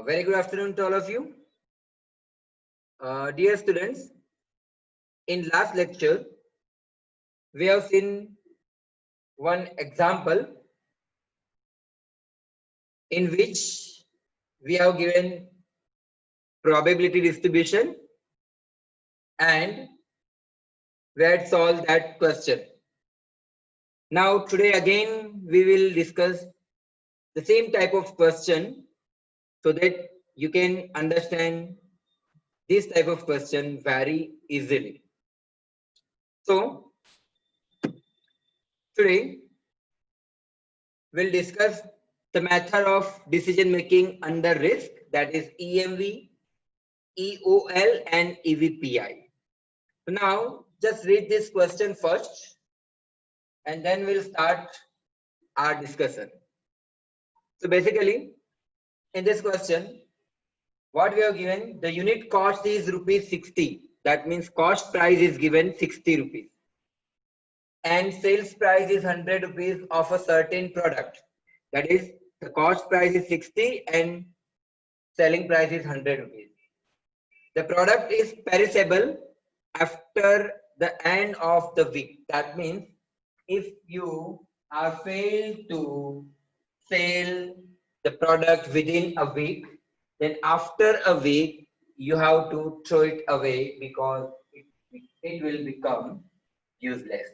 Very good afternoon to all of you. Dear students, in last lecture, we have seen one example in which we have given probability distribution and we had solved that question. Now today again we will discuss the same type of question so that you can understand this type of question very easily. So today we'll discuss the method of decision making under risk, that is EMV, EOL and EVPI. So now just read this question first and then we'll start our discussion. So basically in this question what we have given, the unit cost is rupees 60. That means cost price is given 60 rupees and sales price is 100 rupees of a certain product. That is, the cost price is 60 and selling price is 100 rupees. The product is perishable after the end of the week. That means if you have failed to sell the product within a week, then after a week you have to throw it away because it will become useless.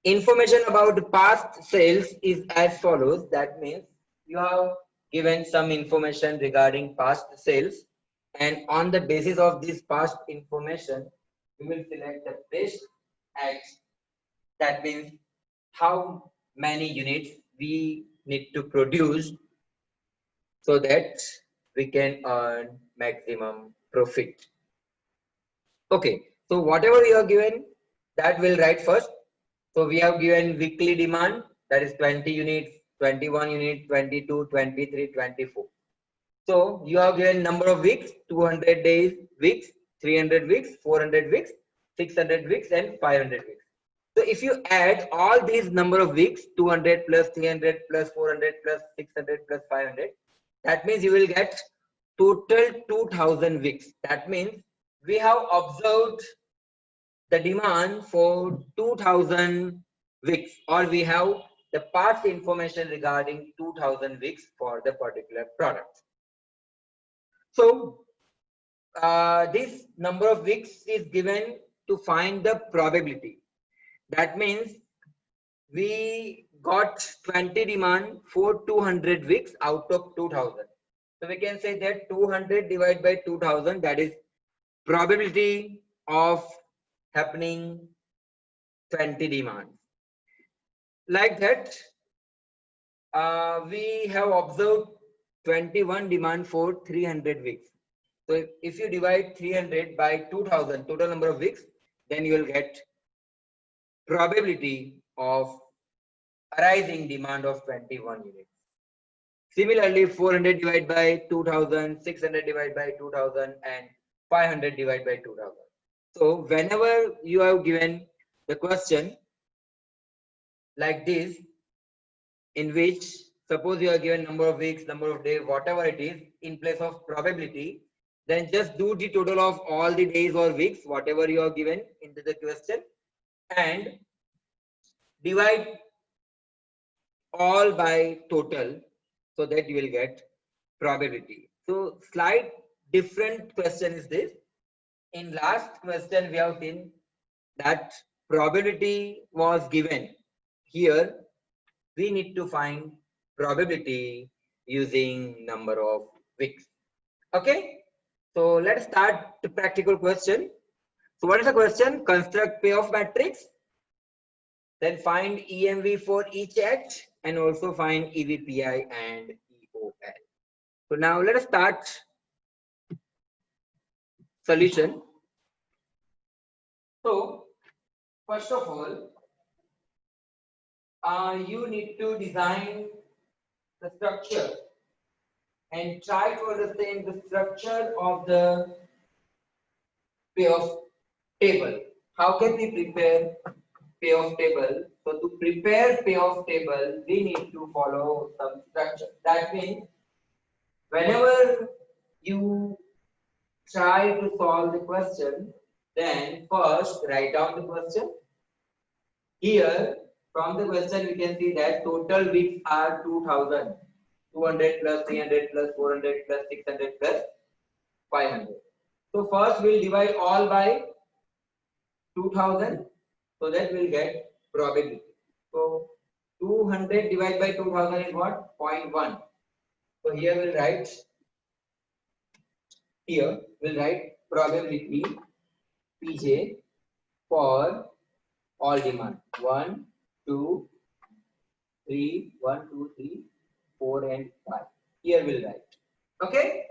Information about past sales is as follows. That means you have given some information regarding past sales, and on the basis of this past information you will select the best X. That means how many units we need to produce so that we can earn maximum profit. Okay, so whatever you are given, that will write first. So we have given weekly demand, that is 20 units, 21 units, 22, 23, 24. So you have given number of weeks, 200 days weeks, 300 weeks, 400 weeks, 600 weeks and 500 weeks. So if you add all these number of weeks, 200 plus 300 plus 400 plus 600 plus 500, that means you will get total 2000 weeks. That means we have observed the demand for 2000 weeks, or we have the past information regarding 2000 weeks for the particular product. So this number of weeks is given to find the probability. That means we got 20 demand for 200 weeks out of 2000. So we can say that 200 divided by 2000, that is probability of happening 20 demands. Like that, we have observed 21 demand for 300 weeks. So if you divide 300 by 2000, total number of weeks, then you will get probability of arising demand of 21 units. Similarly, 400 divided by 2000, 600 divided by 2000 and 500 divided by 2000. So whenever you have given the question like this, in which suppose you are given number of weeks, number of days, whatever it is, in place of probability, then just do the total of all the days or weeks, whatever you are given into the question, and divide all by total so that you will get probability. So slight different question is this. In last question we have seen that probability was given. Here we need to find probability using number of weeks. Okay, so let's start the practical question. So what is the question? Construct payoff matrix, then find EMV for each H and also find EVPI and EOL. So now let us start solution. So first of all, you need to design the structure and try to understand the structure of the payoff table. How can we prepare payoff table? So to prepare payoff table, we need to follow some structure. That means Whenever you try to solve the question, then first write down the question. Here, from the question, we can see that total weeks are 2000, 200 plus 300 plus 400 plus 600 plus 500. So first we'll divide all by 2000, so that we'll get probability. So 200 divided by 2000 is what? 0.1. So here we'll write probability Pj for all demand 1, 2, 3, 1, 2, 3, 4 and 5. Here we'll write. Okay.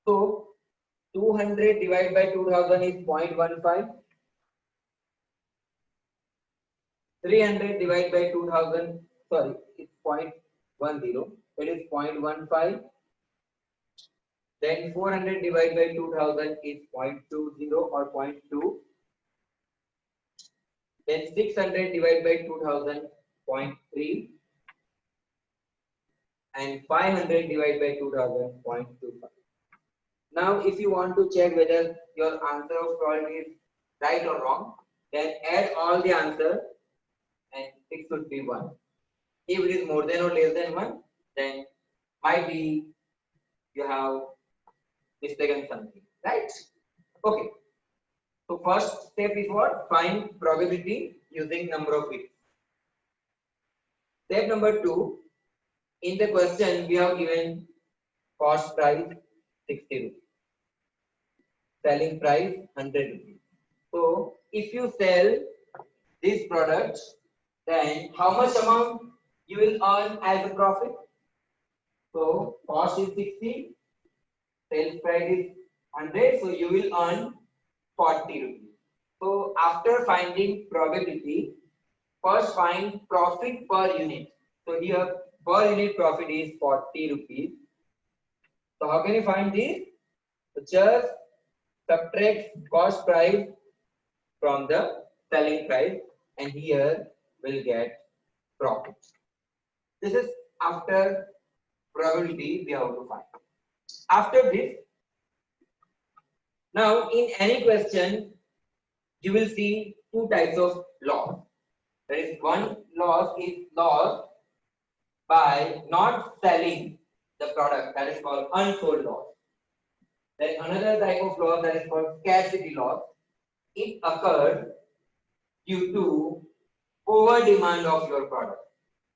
So 200 divided by 2000 is 0.15. 300 divided by 2000, sorry, it's 0.10. It is 0.15. Then 400 divided by 2000 is 0.20 or 0.2. Then 600 divided by 2000, 0.3. And 500 divided by 2000, 0.25. Now, if you want to check whether your answer of probability is right or wrong, then add all the answer and it should be 1. If it is more than or less than 1, then might be you have mistaken something, right? Okay. So first step is what? Find probability using number of weeks. Step number 2, in the question we have given cost price 60 rupees, selling price 100 rupees. So if you sell this product, then how much amount you will earn as a profit? So cost is 60, sales price is 100, so you will earn 40 rupees. So after finding probability, first find profit per unit. So here per unit profit is 40 rupees. So how can you find this? So just subtract cost price from the selling price and here we'll get profit. This is after probability we have to find. After this, now in any question you will see two types of loss. There is one loss is loss by not selling the product, that is called unsold loss. Then another type of loss that is called scarcity loss. It occurs due to over demand of your product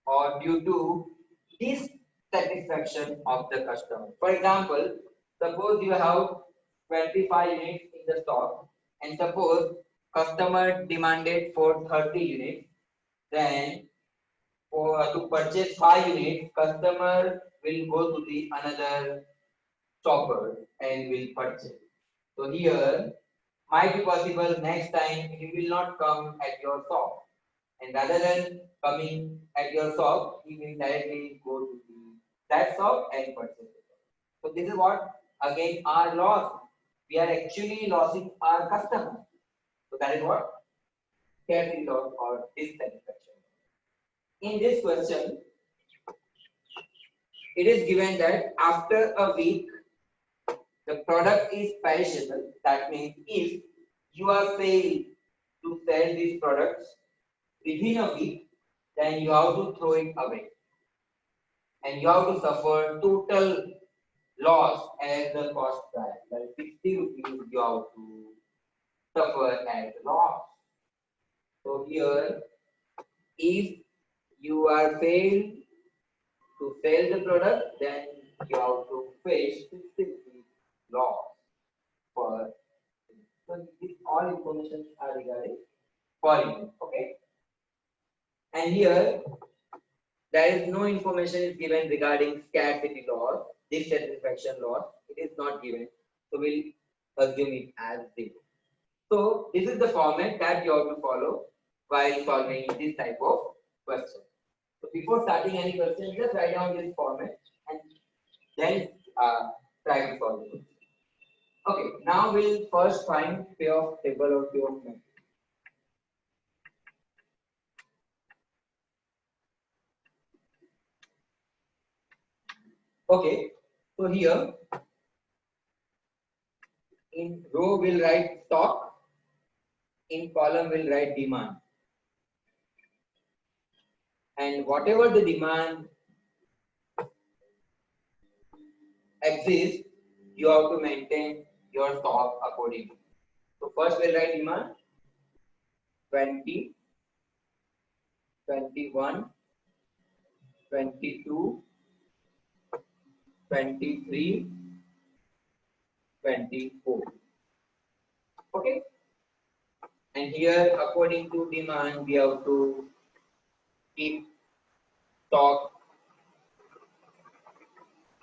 or due to dissatisfaction of the customer. For example, suppose you have 25 units in the stock and suppose customer demanded for 30 units, then to purchase 5 units, customer will go to the another shopper and will purchase. So here might be possible next time he will not come at your shop, and rather than coming at your shop, he will directly go to that shop and purchase it. So this is what again our loss. We are actually losing our customer. So that is what scarcity loss or dissatisfaction. In this question, it is given that after a week the product is perishable. That means if you are failed to sell these products within a week, then you have to throw it away. And you have to suffer total loss as the cost price. Like 60 rupees you have to suffer as loss. So here, if you are failed to sell the product, then you have to face 60 rupees loss per. So these all information are regarding per unit. Okay. And here there is no information is given regarding scarcity loss, dissatisfaction loss. It is not given. So we'll assume it as 0. So this is the format that you have to follow while solving this type of question. So before starting any question, just write down this format and then try to solve it. Okay, now we'll first find payoff table or payoff matrix. Okay, so here in row we'll write stock, in column we'll write demand, and whatever the demand exists, you have to maintain your stock accordingly. So first we'll write demand 20, 21, 22, 23, 24. Okay, and here according to demand we have to keep stock,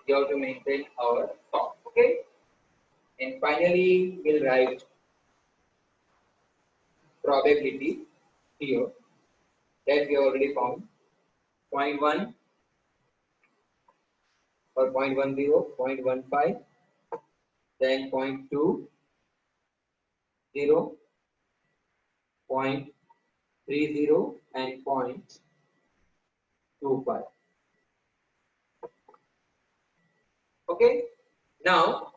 we have to maintain our stock. Okay, and finally we'll write probability here that we already found 0.1 or 0.10, 0.15, then 0.2, 0, 0.30 and 0.25. Okay, now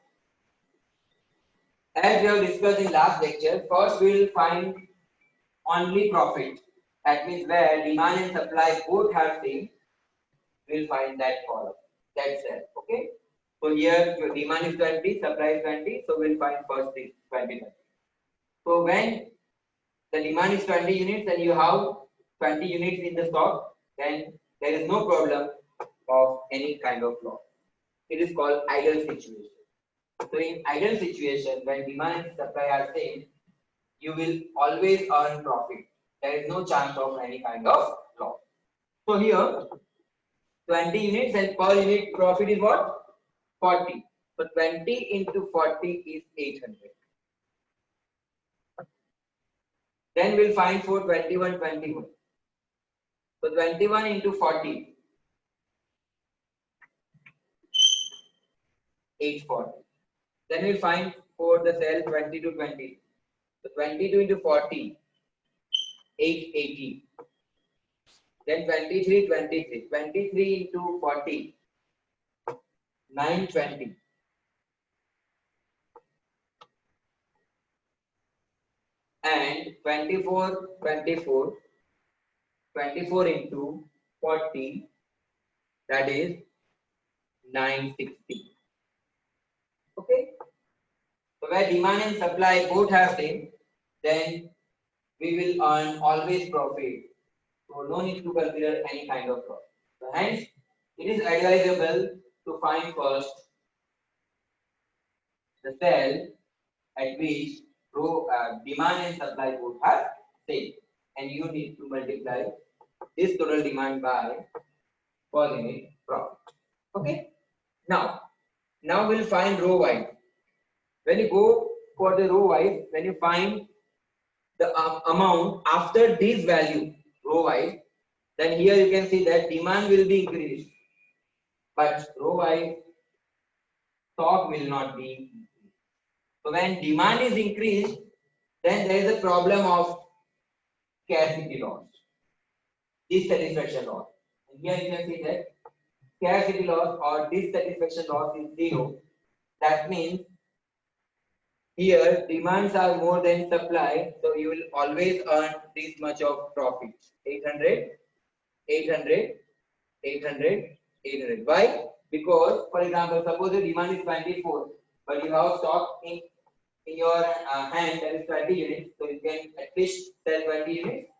as we have discussed in last lecture, first we will find only profit. That means where demand and supply both have same, we will find that column, that cell. Okay, so here your demand is 20, supply is 20, so we will find first this 20. So when the demand is 20 units and you have 20 units in the stock, then there is no problem of any kind of loss. It is called idle situation. So in idle situation, when demand and supply are same, you will always earn profit. There is no chance of any kind of loss. So here 20 units and per unit profit is what? 40. So 20 into 40 is 800. Then we'll find for 21, 21. So 21 into 40, 840. Then we'll find for the cell 22, 20. So 22 into 40, 880. Then 23, 23. 23 into 40, 920. And 24, 24. 24 into 40, that is 960. Okay. So where demand and supply both have same, then we will earn always profit. So no need to consider any kind of loss. So hence, it is advisable to find first the cell at which demand and supply both are same, and you need to multiply this total demand by per unit profit. Okay. Now we'll find row wise. When you go for the row wise, when you find the amount after this value row wise, then here you can see that demand will be increased, but row wise stock will not be increased. So when demand is increased, then there is a problem of scarcity loss, dissatisfaction loss. And here you can see that scarcity loss or dissatisfaction loss is 0. That means here demands are more than supply, so you will always earn this much of profit. 800, 800, 800, 800. Why? Because for example, suppose the demand is 24, but you have stock in your hand that is 20 units, so you can at least sell 20 units,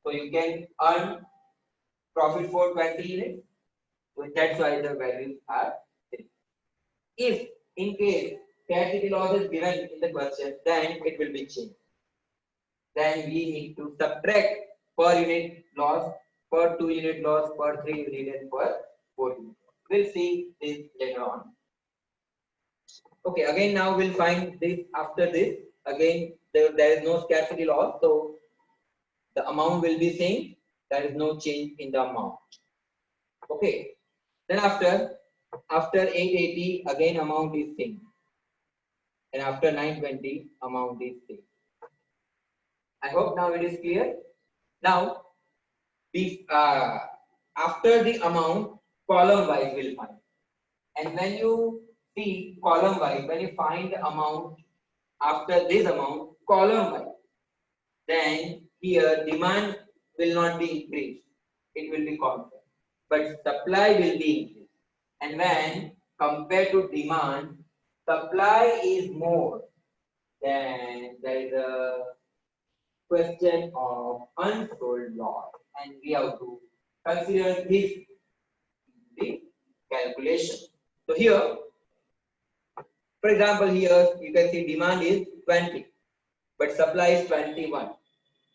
so you can earn profit for 20 units. So that's why the values are same. If in case scarcity loss is given in the question, then it will be changed. Then we need to subtract per unit loss, per 2 unit loss, per 3 unit, and per 4 unit. We'll see this later on. Okay, again now we'll find this after this. Again, there is no scarcity loss, so the amount will be same. There is no change in the amount. Okay. Then after 880, again amount is same. And after 920, amount is same. I hope now it is clear. Now, after the amount, column wise will find. And when you see column wise, when you find the amount after this amount column wise, then here demand will not be increased, it will be constant, but supply will be increased. And when compared to demand, supply is more, then there is a question of unsold lot, and we have to consider this in the calculation. So here, for example, here you can see demand is 20, but supply is 21.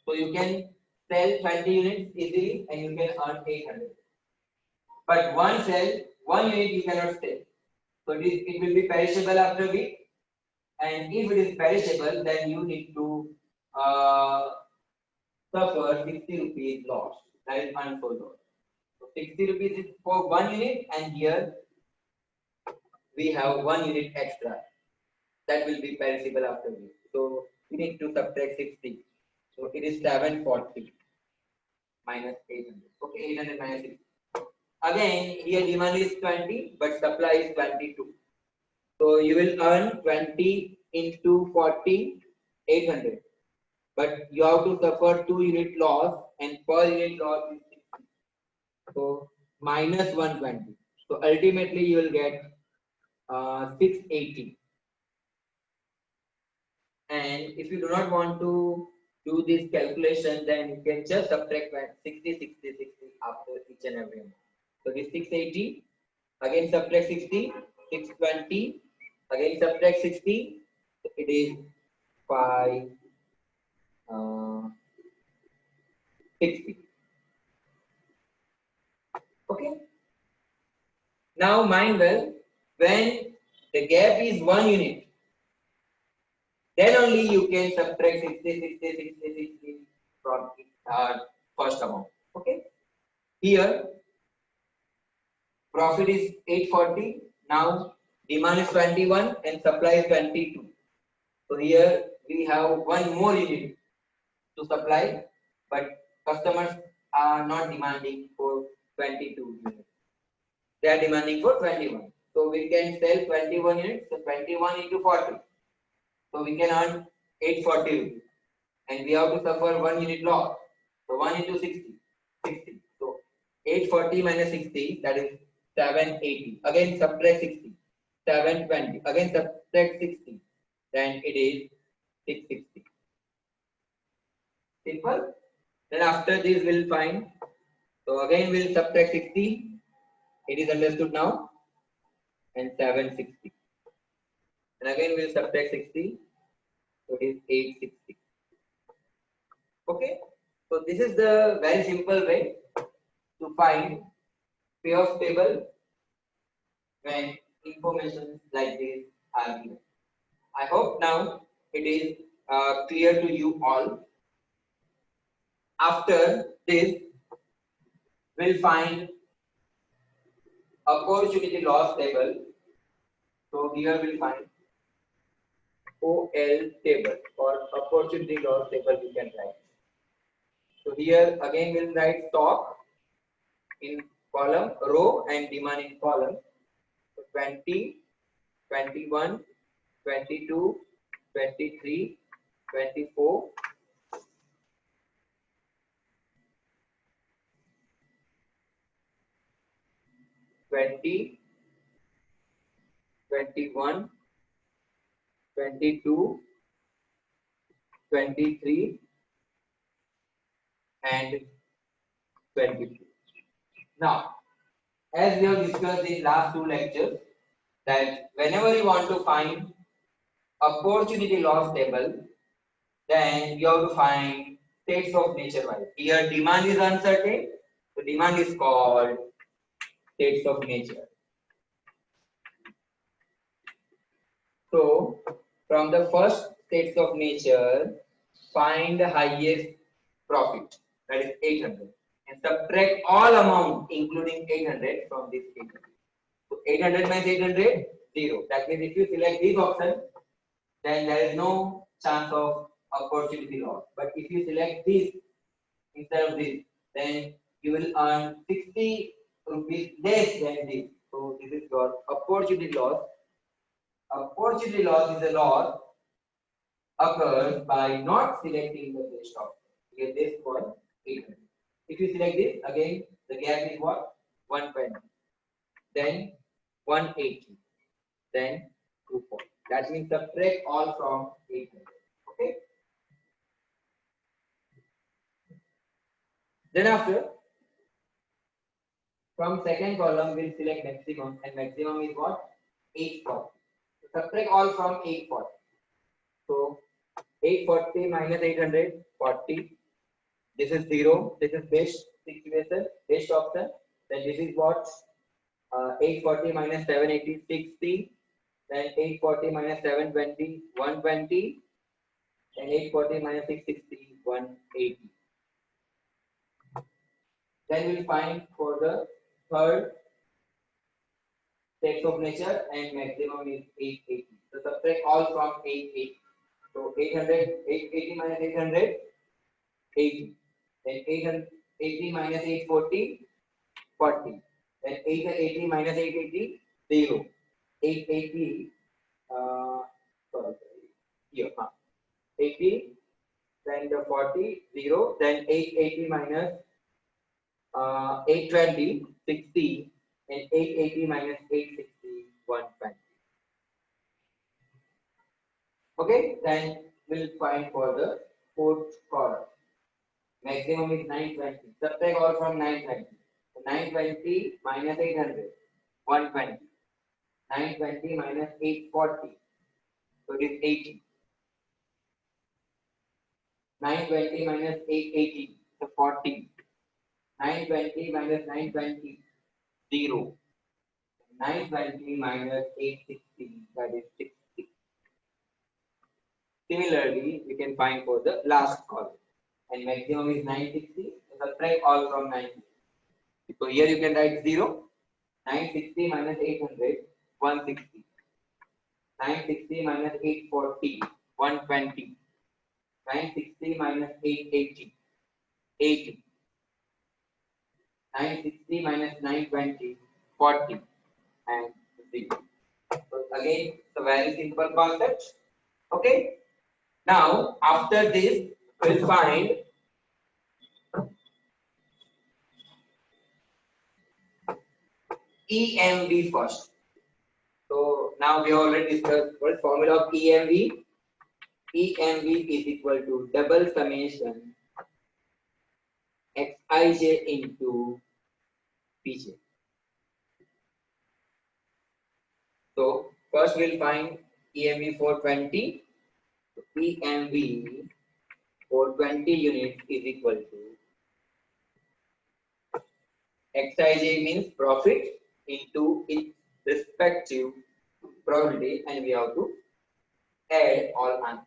So you can sell 20 units easily and you can earn 800. But one unit you cannot sell. So it will be perishable after a week. And if it is perishable, then you need to uh, suffer 60 rupees loss. That is unsold loss. So 60 rupees is for one unit, and here we have one unit extra. That will be perishable after a week. So we need to subtract 60. So it is 740 minus 800. Okay, 800 minus 60. Again, here demand is 20, but supply is 22. So you will earn 20 into 40, 800. But you have to suffer 2 unit loss, and per unit loss is 60. So minus 120. So ultimately you will get 680. And if you do not want to do this calculation, then you can just subtract 60, 60, 60 after each and every amount. So this 680, again subtract 60, 620, again subtract 60, so it is 5, 60. Okay. Now mind well, when the gap is 1 unit, then only you can subtract 60, 60, 60, 60 from first amount. Okay. Here profit is 840. Now demand is 21 and supply is 22. So here we have one more unit to supply, but customers are not demanding for 22 units. They are demanding for 21. So we can sell 21 units. So 21 into 40. So we can earn 840 rupees. And we have to suffer 1 unit loss. So 1 into 60. 60. So 840 minus 60, that is 780. Again subtract 60. 720. Again subtract 60. Then it is 660. Simple. Then after this we'll find. So again we'll subtract 60. It is understood now. And 760. And again we'll subtract 60. So it is 860. Okay. So this is the very simple way to find payoff table when information like this are given. I hope now it is clear to you all. After this, we'll find opportunity loss table. So here we'll find OL table or opportunity loss table we can write. So here again we'll write stock in column, row, and demand in column. So 20, 21, 22, 23, 24, 20, 21, 22, 23, and 22. Now, as we have discussed in last two lectures, that whenever you want to find opportunity loss table, then you have to find states of nature wise. Here demand is uncertain, so demand is called states of nature. So from the first states of nature, find the highest profit, that is 800, and subtract all amount including 800 from this 800. So 800 minus 800, 0. That means if you select this option, then there is no chance of opportunity loss. But if you select this instead of this, then you will earn 60 rupees less than this. So this is your opportunity loss. Opportunity loss is a loss occurs by not selecting the best option. Here this was 800. If you select this, again the gap is what? 120. Then 180. Then 240. That means subtract all from 800. Okay. Then after, from second column, we'll select maximum, and maximum is what? 840. So subtract all from 840. So 840 minus 800, 40. This is 0. This is best situation, best option. Then this is what? 840 minus 780, 60. Then 840 minus 720, 120. And 840 minus 660, 180. Then we'll find for the third text of nature, and maximum is 880. So subtract all from 880. So 800, 880 minus 800, 80. Then 880 minus 840, 40. Then 880 minus 880, 0. 880, sorry, here, 80, then the 40, 0. Then 880 minus 820, 60. And 880 minus 860, 120. Okay, then we'll find for the fourth column. Maximum is 920. Subtract all from 920. So 920 minus 800, 120. 920 minus 840. So it is 80. 920 minus 880. So 40. 920 minus 920. 0. 920 minus 860. That is 60. Similarly, we can find for the last column. And maximum is 960. So subtract all from 960. So here you can write 0. 960 minus 800, 160. 960 minus 840, 120. 960 minus 880, 80. 960 minus 920, 40. And 0. So again, it's a very simple concept. Okay. Now, after this, we'll find EMV first. So now we already discussed what is formula of EMV. EMV is equal to double summation Xij into Pj. So first we'll find EMV 420. So EMV 420 units is equal to Xij means profit into its respective probability, and we have to add all answers.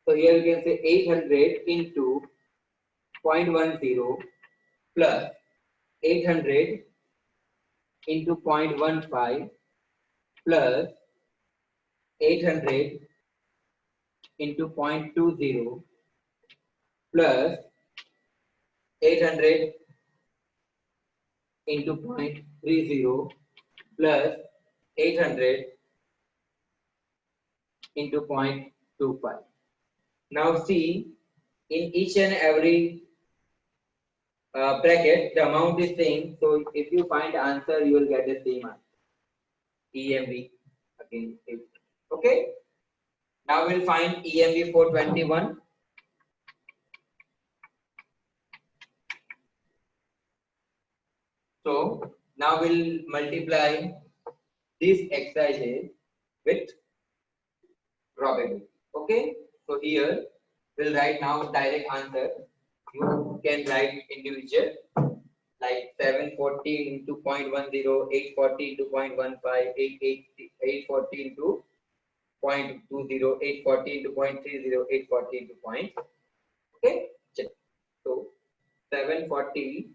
So here we can say 800 into 0.10 plus 800 into 0.15 plus 800 into 0.20 plus 800 into 0.30 plus 800 into 0.25. Now see, in each and every bracket, the amount is same. So if you find answer, you will get the same answer. EMV again. Okay. Now we'll find EMV 421. So now we'll multiply this Xij with probability. Okay. So here we'll write now direct answer. You can write individual like 740 into 0.10, 840 into 0.15, 840 into 0.20, 840 into 0.30, 840 into point. Okay. Check. So 740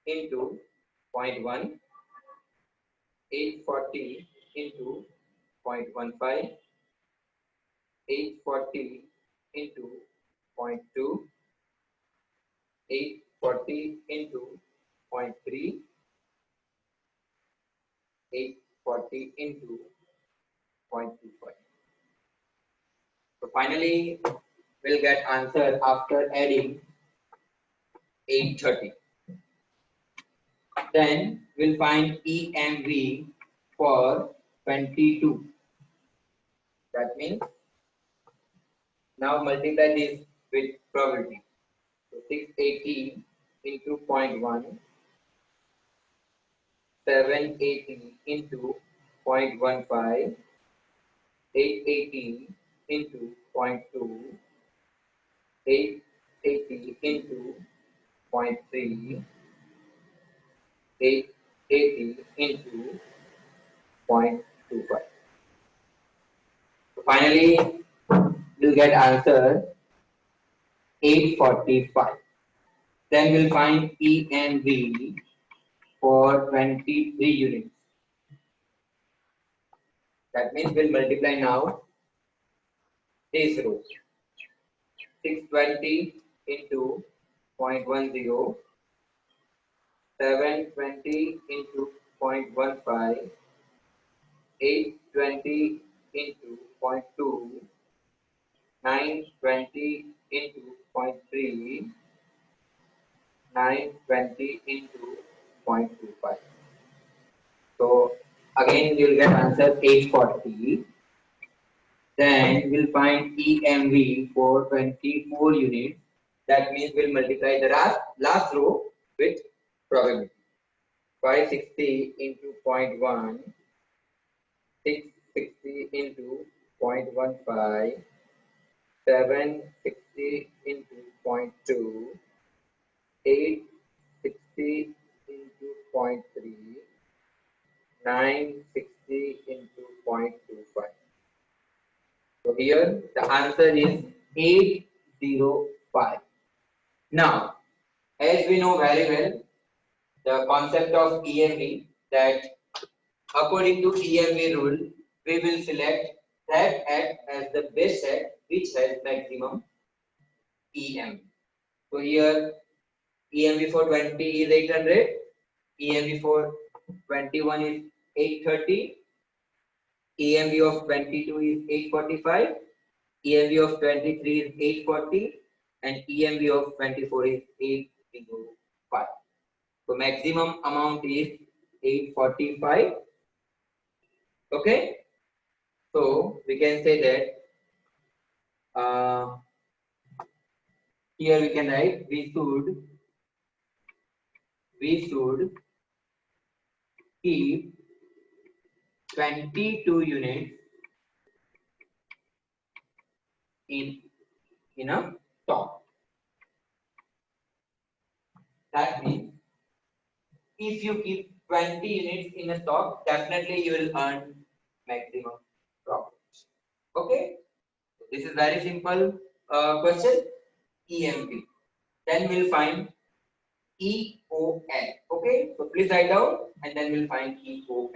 into 0.1, 840 into 0.15, 840 into 0.2, 840 into 0.3, 840 into 0.25. So finally, we'll get answer after adding 830. Then we'll find EMV for 22. That means now multiply this with probability. So 680 into 0.1, 780 into 0.15, 880 into 0.2, 880 into 0.3, 880 into 0.25. So finally, you'll get answer 845. Then we'll find EMV for 23 units. That means we'll multiply now this row. 620 into 0.10, 720 into 0.15, 820 into 0.2, 920 into 0.3, 920 into 0.25. So again you'll get answer 840. Then we'll find EMV for 24 units. That means we'll multiply the last row with probability. 560 into 0.1, 660 into 0.15, 760 into 0.2, 860 into 0.3, 960 into 0.25. So here the answer is 805. Now, as we know very well, the concept of EMV, that according to EMV rule, we will select that act as the best act which has maximum EMV. So here EMV for 20 is 800, EMV for 21 is 830, EMV of 22 is 845, EMV of 23 is 840, and EMV of 24 is 805. So maximum amount is 845. Okay. So we can say that here we can write we should keep 22 units in a stock. That means if you keep 20 units in a stock, definitely you will earn maximum profit. Okay. This is very simple question. EMP. Then we'll find EOL. Okay. So please write down and then we'll find EOL.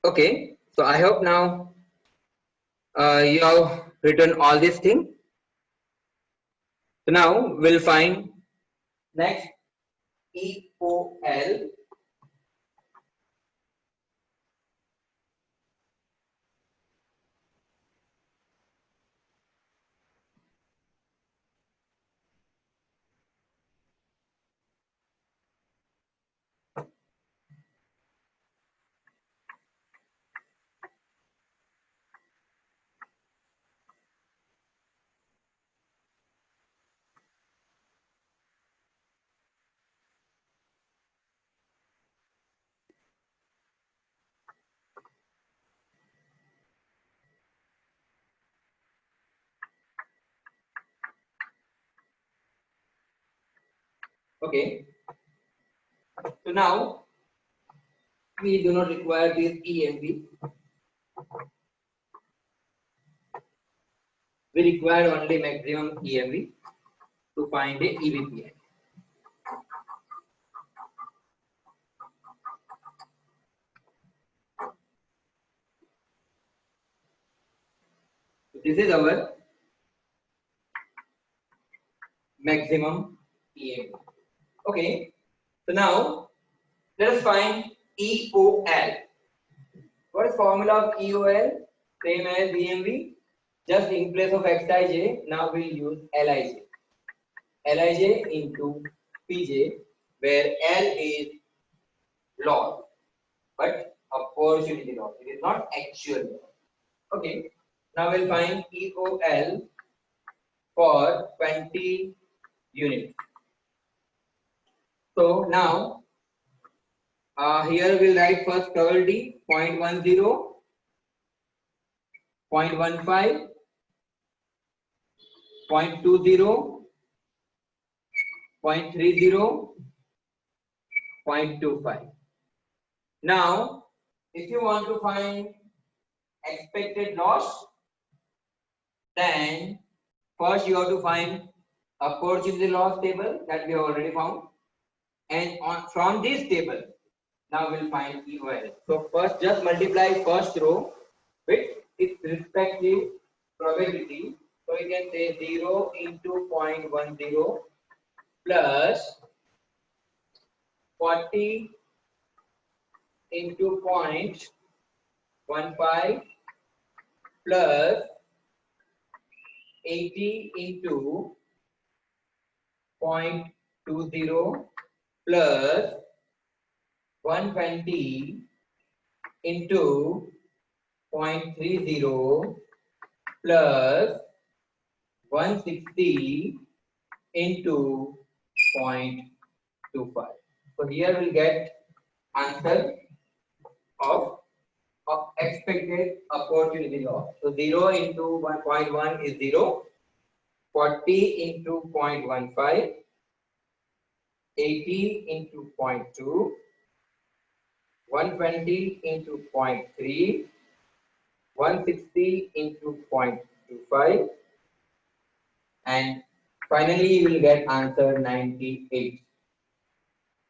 Okay, so I hope now you have written all these things. So now we'll find next EOL. Okay, so now we do not require this EMV. We require only maximum EMV to find a EVPI. So this is our maximum EMV. Okay, so now let us find EOL. What is formula of EOL? Same as EMV. Just in place of Xij, now we'll use Lij. Lij into Pj, where L is loss, but opportunity loss. It is not actual loss. Okay. Now we'll find EOL for 20 units. So now here we'll write first probability 0.10, 0.15, 0.20, 0.30, 0.25. Now, if you want to find expected loss, then first you have to find opportunity loss table that we have already found, and from this table now we'll find EOL. So first just multiply first row with its respective probability. So you can say 0 into 0.10 plus 40 into 0.15 plus 80 into 0.20 plus 120 into 0.30 plus 160 into 0.25. So here we'll get answer of expected opportunity loss. So 0 into 1.1 is 0, 40 into 0.15, 80 into 0.2, 120 into 0.3, 160 into 0.25, and finally you will get answer 98.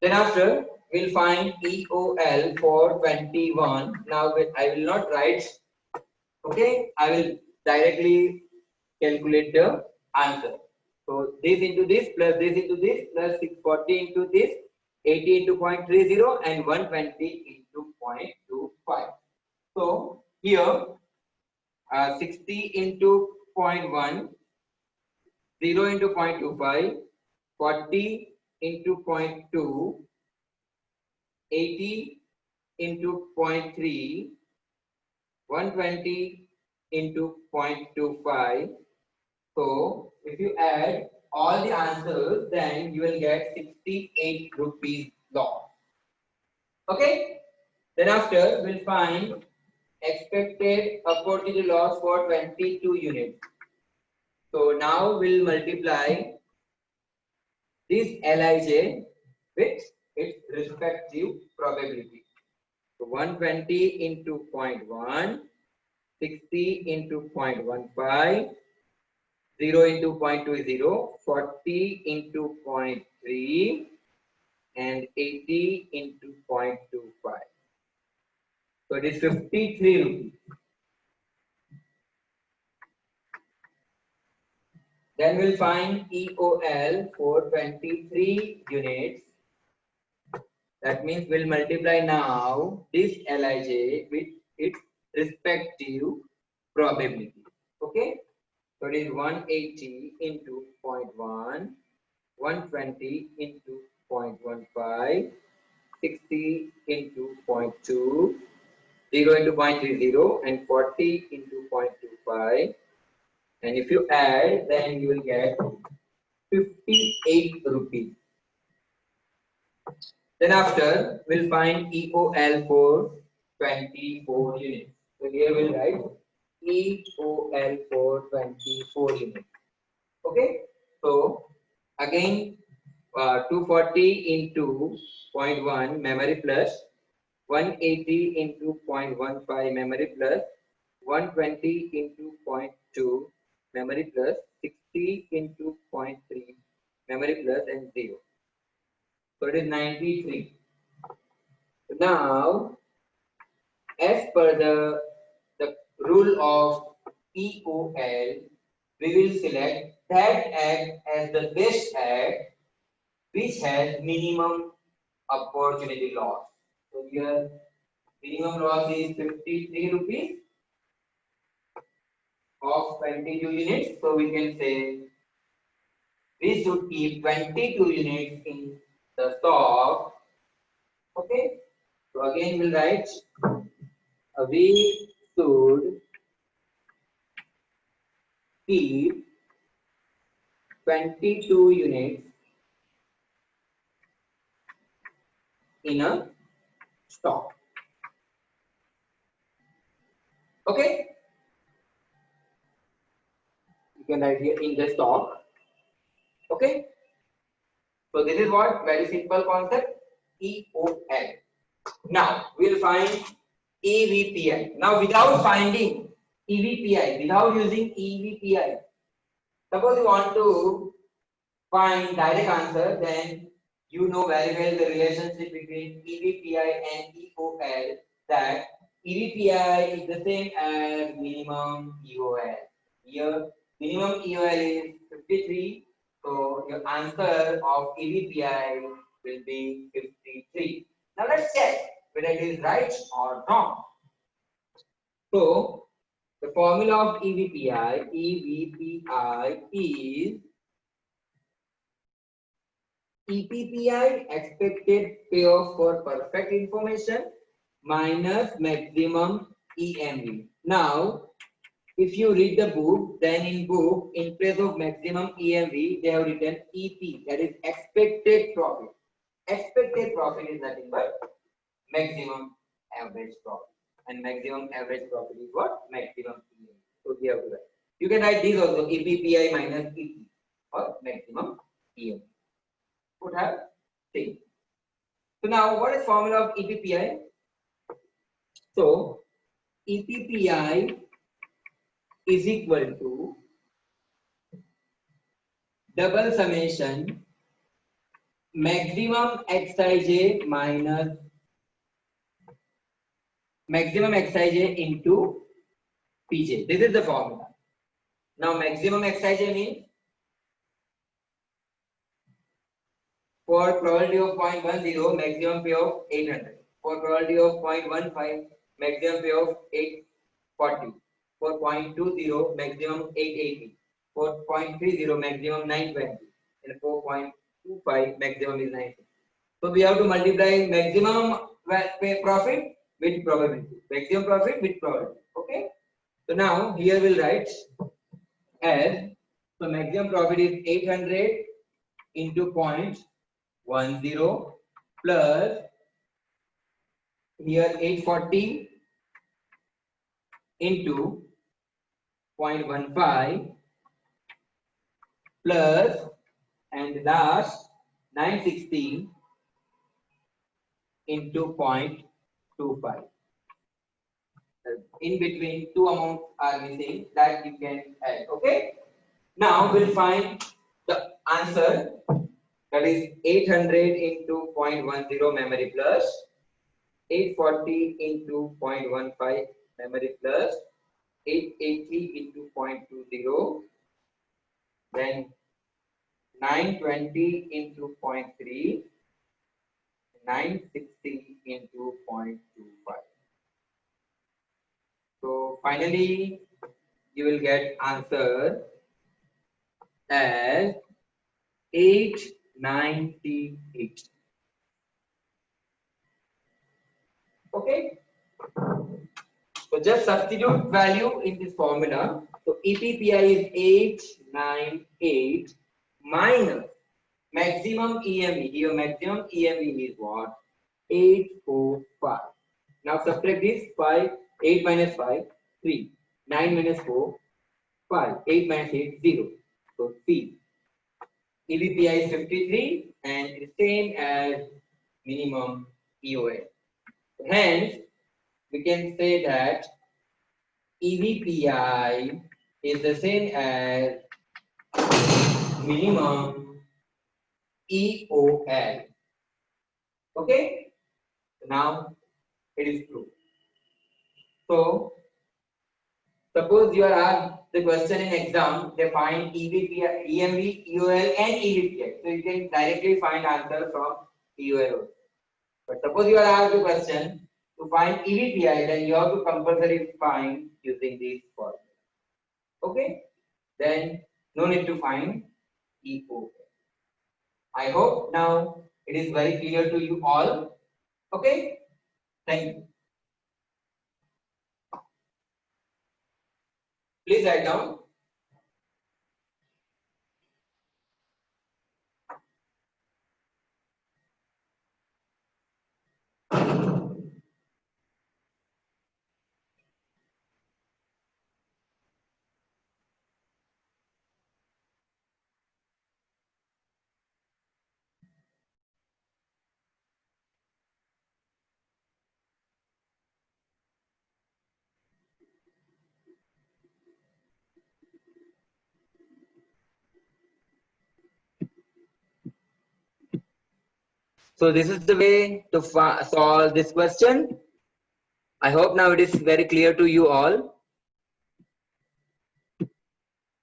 Then after we'll find EOL for 21. Now I will not write, okay, I will directly calculate the answer. So this into this plus this into this plus 640 into this, 80 into 0.30 and 120 into 0.25. So here 60 into 0.1, 0 into 0.25, 40 into 0.2, 80 into 0.3, 120 into 0.25. So if you add all the answers, then you will get 68 rupees loss. Okay. Then after we'll find expected opportunity loss for 22 units. So now we'll multiply this Lij with its respective probability. So 120 into 0.1, 60 into 0.15, 0 into 0.20, 40 into 0.3, and 80 into 0.25. So it is 53 rupees. Then we'll find EOL for 23 units. That means we'll multiply now this LIJ with its respective probability. Okay. So it is 180 into 0.1, 120 into 0.15, 60 into 0.2, 0 into 0.30, and 40 into 0.25. And if you add, then you will get 58 rupees. Then after, we'll find EOL for 24 units. So here we'll write EOL for 24 units. Okay. So again, 240 into 0.1 memory plus 180 into 0.15 memory plus 120 into 0.2 memory plus 60 into 0.3 memory plus and 0. So it is 93. Now, as per the rule of EOL, we will select that egg as the best egg which has minimum opportunity loss. So here minimum loss is 53 rupees of 22 units. So we can say we should keep 22 units in the stock. Okay. So again we'll write we should keep 22 units in a stock. Okay. You can write here in the stock. Okay. So this is what very simple concept EOL. Now we'll find EVPI. Now without finding EVPI, without using EVPI, suppose you want to find direct answer, then you know very well the relationship between EVPI and EOL, that EVPI is the same as minimum EOL. Here minimum EOL is 53, so your answer of EVPI will be 53. Now let's check whether it is right or wrong. So the formula of EVPI is EPPI, expected payoff for perfect information, minus maximum EMV. Now, if you read the book, then in book, in place of maximum EMV, they have written EP, that is expected profit. Expected profit is nothing but maximum average profit. And maximum average profit is what? Maximum EMV. So we have to write. You can write this also, EPPI minus EP, or maximum EMV. Would have seen. So now what is formula of EPPI? So EPPI is equal to double summation maximum Xij minus maximum Xij into Pj. This is the formula. Now maximum Xij means for probability of 0.10, maximum payoff 800. For probability of 0.15, maximum payoff 840. For 0.20, maximum 880. For 0.30, maximum 920. And for 0.25, maximum is 90. So we have to multiply maximum profit with probability. Maximum profit with probability. Okay. So now here we'll write as, so maximum profit is 800 into 0.10 plus here 840 into 0.15 plus and last 916 into 0.25. In between two amounts are missing, that you can add. Okay. Now we'll find the answer, that is 800 into 0.10 memory plus 840 into 0.15 memory plus 880 into 0.20, then 920 into 0.3, 960 into 0.25. So finally, you will get answer as 898. Okay. So just substitute value in this formula. So EPPI is 898 minus maximum EME. Here maximum EME is what? 845. Now subtract this 5, 8 minus 5, 3. 9 minus 4, 5. 8 minus 8, 0. So C. EBPI is 53 and it is same as minimum EOA. Hence, we can say that EBPI is the same as minimum EOL. Okay? Now it is true. So, suppose you are asked the question in exam, they find EBPI, EMV, EOL and EBPI. So you can directly find answer from EOL. But suppose you are asked the question to find EBPI, then you have to compulsory find using this formula. Okay? Then no need to find EOL. I hope now it is very clear to you all. Okay? Thank you. Please write down. So this is the way to solve this question. I hope now it is very clear to you all.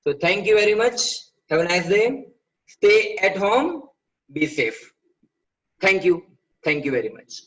So thank you very much. Have a nice day. Stay at home. Be safe. Thank you. Thank you very much.